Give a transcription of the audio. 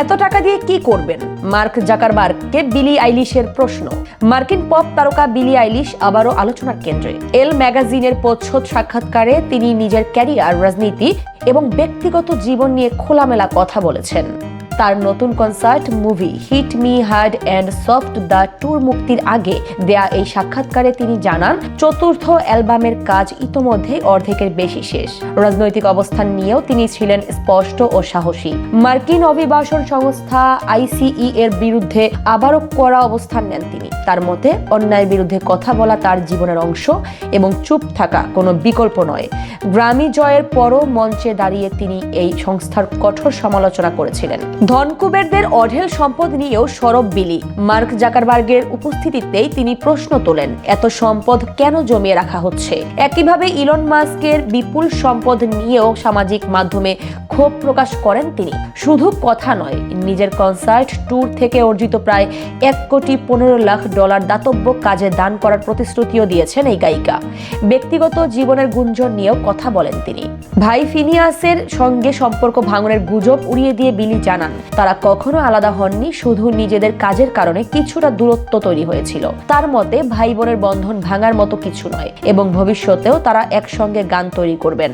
এত টাকা দিয়ে কি করবেন? মার্ক জাকারবার্গকে বিলি আইলিশের প্রশ্ন। মার্কিন পপ তারকা বিলি আইলিশ আবারও আলোচনার কেন্দ্রে। এল ম্যাগাজিনের প্রচ্ছদ সাক্ষাৎকারে তিনি নিজের ক্যারিয়ার, রাজনীতি এবং ব্যক্তিগত জীবন নিয়ে খোলামেলা কথা বলেছেন। তার নতুন concert movie hit me hard and soft the tour মুক্তির আগে দেয়া এই সাক্ষাৎকারে তিনি জানান, চতুর্থ অ্যালবামের কাজ ইতোমধ্যে অর্ধেকের বেশি শেষ। রাজনৈতিক অবস্থান নিয়েও তিনি ছিলেন স্পষ্ট ও সাহসী। মার্কিন অভিবাসন সংস্থা ICE এর বিরুদ্ধে আবারও কড়া অবস্থান নেন তিনি। তার মতে, অন্যায়ের বিরুদ্ধে কথা বলা তার জীবনের অংশ এবং চুপ থাকা কোনো বিকল্প নয়। গ্র্যামি জয়ের পরও মঞ্চে দাঁড়িয়ে তিনি এই সংস্থার কঠোর সমালোচনা করেছিলেন। ধনকুবেরদের অঢেল সম্পদ নিয়েও সরব বিলি। মার্ক জাকারবার্গের উপস্থিতিতেই তিনি প্রশ্ন তোলেন, এত সম্পদ কেন জমিয়ে রাখা হচ্ছে? একইভাবে ইলন মাস্কের বিপুল সম্পদ নিয়েও সামাজিক মাধ্যমে ক্ষোভ প্রকাশ করেন তিনি। শুধু কথা নয়, নিজের কনসার্ট ট্যুর থেকে অর্জিত প্রায় $1,15,00,000 দাতব্য কাজে দান করার প্রতিশ্রুতিও দিয়েছেন এই গায়িকা। ব্যক্তিগত জীবনের গুঞ্জন নিয়েও কথা বলেন তিনি। ভাই ফিনিয়াসের সঙ্গে সম্পর্ক ভাঙনের গুজব উড়িয়ে দিয়ে বিলি জানান, তারা কখনো আলাদা হননি, শুধু নিজেদের কাজের কারণে কিছুটা দূরত্ব তৈরি হয়েছিল। তার মতে, ভাই বোনের বন্ধন ভাঙার মতো কিছু নয় এবং ভবিষ্যতেও তারা একসঙ্গে গান তৈরি করবেন।